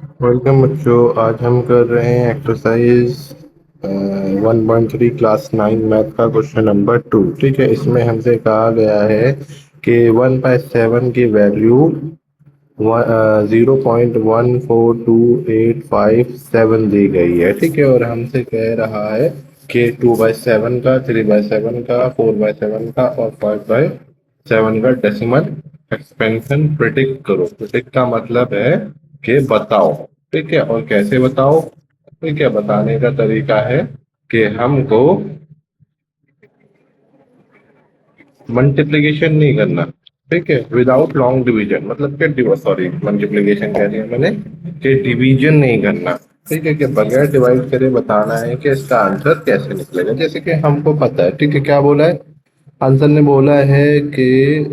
Welcome बच्चों। आज हम कर रहे हैं एक्सरसाइज 1.3 क्लास 9 मैथ का क्वेश्चन नंबर 2। ठीक है, इसमें हमसे कहा गया है कि 1/7 की वैल्यू 0.142857 दी गई है। ठीक है, और हमसे कह रहा है कि 2/7 का, 3/7 का, 4/7 का और 5/7 का डेसिमल एक्सपेंशन प्रिडिक्ट करो। प्रिडिक्ट का मतलब है कि बताओ। ठीक है, और कैसे बताओ? ठीक है, बताने का तरीका है कि हमको मल्टीप्लिकेशन नहीं करना। ठीक है, विदाउट लॉन्ग डिवीजन, मतलब कि सॉरी, मल्टीप्लिकेशन कह दिया मैंने, कि डिवीजन नहीं करना। ठीक है, कि बगैर डिवाइड करे बताना है कि इसका आंसर कैसे निकलेगा। जैसे कि हमको पता है, ठीक है, क्या बोला है आंसर ने? बोला है कि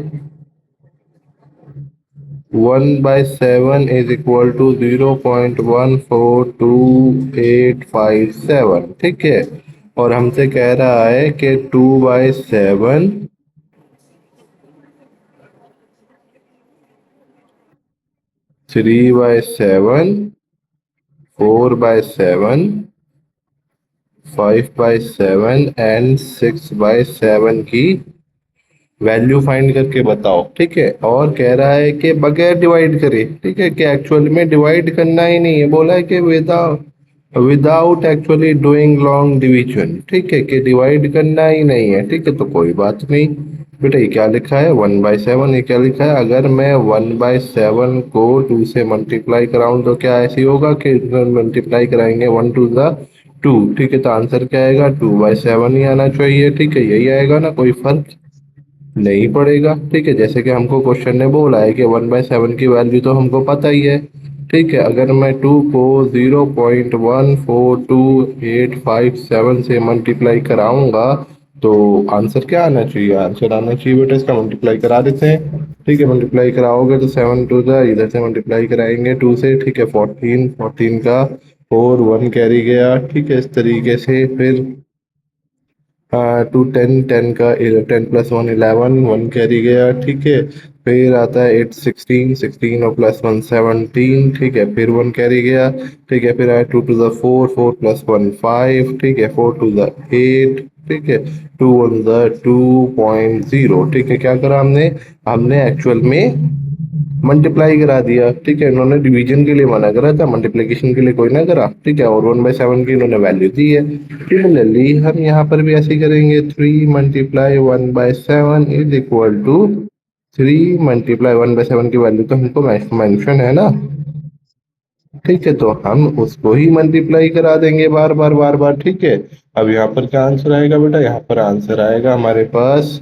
1/7 इज इक्वल टू 0.142857। ठीक है, और हमसे कह रहा है कि 2/7, 3/7, 4/7, 5/7 एंड 6/7 की वैल्यू फाइंड करके बताओ। ठीक है, और कह रहा है कि बगैर डिवाइड करे। ठीक है, कि एक्चुअल में डिवाइड करना ही नहीं है, बोला है कि without without actually doing long division. ठीक है, कि डिवाइड करना ही नहीं है। ठीक है, तो कोई बात नहीं बेटा। ये क्या लिखा है? 1/7। ये क्या लिखा है? अगर मैं 1/7 को 2 से मल्टीप्लाई कराऊं तो क्या ऐसे ही होगा कि मल्टीप्लाई कराएंगे 1 2 ठीक है, तो आंसर क्या आएगा? 2/7 ही आना चाहिए। ठीक है, यही आएगा ना, कोई फर्क नहीं पड़ेगा। ठीक है, जैसे कि हमको क्वेश्चन ने बोला है कि 1/7 की वैल्यू तो हमको पता ही है। ठीक है, अगर मैं 2 को 0.142857 से मल्टीप्लाई कराऊंगा तो आंसर क्या आना चाहिए? आंसर आना चाहिए बेटा, इसका मल्टीप्लाई करा देते हैं। ठीक है, मल्टीप्लाई कराओगे तो 7 टू द, इधर से मल्टीप्लाई कराएंगे 2 से। ठीक है, 14, 14 का 4, 1 कैरी गया। ठीक है, इस तरीके से फिर 2 10, 10 का 10 प्लस 1 11, 1 कैरी गया। ठीक है, फिर आता है 8 16, 16 और प्लस 1 17। ठीक है, फिर 1 कैरी गया। ठीक है, फिर आया 2 टू द 4, 4 प्लस 1 5। ठीक है, 4 टू द 8। ठीक है, 2 1 द 2.0। ठीक है, क्या करा हमने? हमने एक्चुअल में मल्टीप्लाई करा दिया। ठीक है, इन्होंने डिवीजन के लिए मना करा था, मल्टीप्लिकेशन के लिए कोई ना करा। ठीक है, और 1/7 की इन्होंने वैल्यू दी है। सिमिलरली हम यहाँ पर भी ऐसे ही करेंगे। 3 × 1/7 इज इक्वल टू 3 × 1/7 की वैल्यू तो हमको मेंशन है ना। ठीक है, तो हम उसको ही मल्टीप्लाई करा देंगे बार बार बार बार। ठीक है, अब यहाँ पर क्या आंसर आएगा बेटा? यहाँ पर आंसर आएगा हमारे पास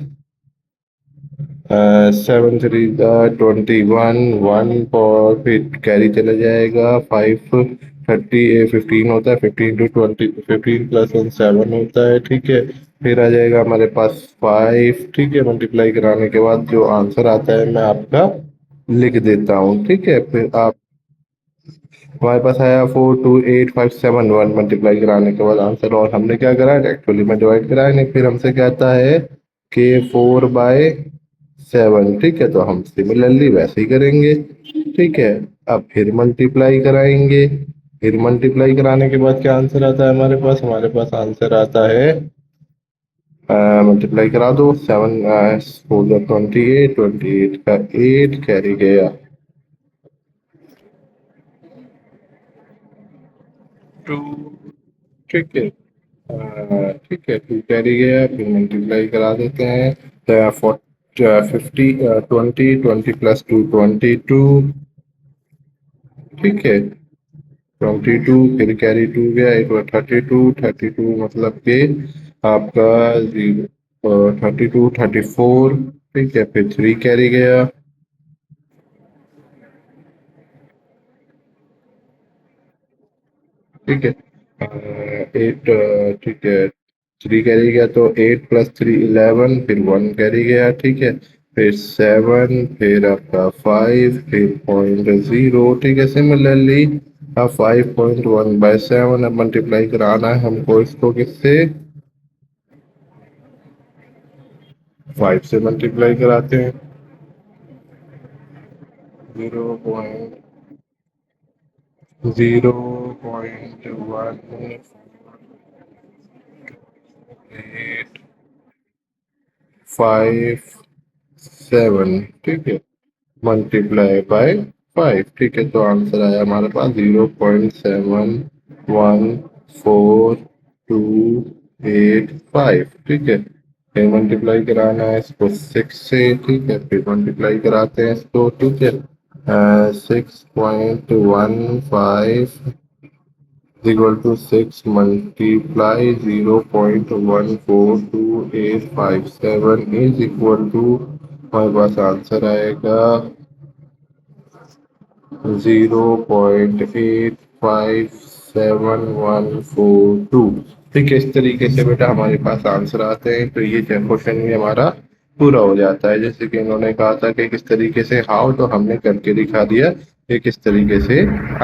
7 3 21, 1 और फिर कैरी चला जाएगा 5। 30 15 होता है, 15 to 20, 15 प्लस 1 7 होता है। ठीक है, फिर आ जाएगा हमारे पास 5। ठीक है, मल्टीप्लाई कराने के बाद जो आंसर आता है मैं आपका लिख देता हूँ। ठीक है, फिर आप हमारे पास आया 42857, 1 मल्टीप्लाई कराने के बाद आंसर। और हमने क्या करा? एक्चुअली में डिवाइड कराया नहीं। फिर हमसे कहता है कि 4/7। ठीक है, तो हम सिमिलरली वैसे ही करेंगे। ठीक है, अब फिर मल्टीप्लाई कराएंगे। फिर मल्टीप्लाई कराने के बाद क्या आंसर आता है हमारे पास? हमारे पास आंसर आता है, मल्टीप्लाई करा दो, 7 4 28, 28 का 8 कैरी गया 2। ठीक है, ठीक है, 2 कैरी गया। फिर मल्टीप्लाई करा देते हैं तो 50, 20, 20 प्लस 2 22। ठीक है, 22, फिर कैरी 2 गया, एक बार 32, 32 मतलब कि आपका 32, 34। ठीक है, फिर 3 कैरी गया। ठीक है, 8, ठीक है, 3 कैरी गया तो 8 प्लस 3 11, फिर 1 कैरी गया। ठीक है, फिर 7, फिर आपका 5, फिर 0.0। ठीक है, सिमिलरली अब 5.1/7 अब मल्टीप्लाई कराना है हमको इसको किससे? 5 से मल्टीप्लाई कराते हैं। 0. 0.1857, ठीक है, मल्टीप्लाई बाय 5, ठीक है। तो आंसर आया हमारे पास 0.711425, ठीक है। फिर मल्टीप्लाई कराना है इसको 6 से, ठीक है, फिर मल्टीप्लाई कराते हैं इसको, ठीक है। 6.15 equal to 6 multiply 0.142857 is equal to, हमारे पास आंसर आएगा 0.857142, ठीक है। इस तरीके से बेटा हमारे पास आंसर आते हैं। तो ये क्वेश्चन भी हमारा पूरा हो जाता है। जैसे कि इन्होंने कहा था कि किस तरीके से हाउ, तो हमने करके दिखा दिया कि किस तरीके से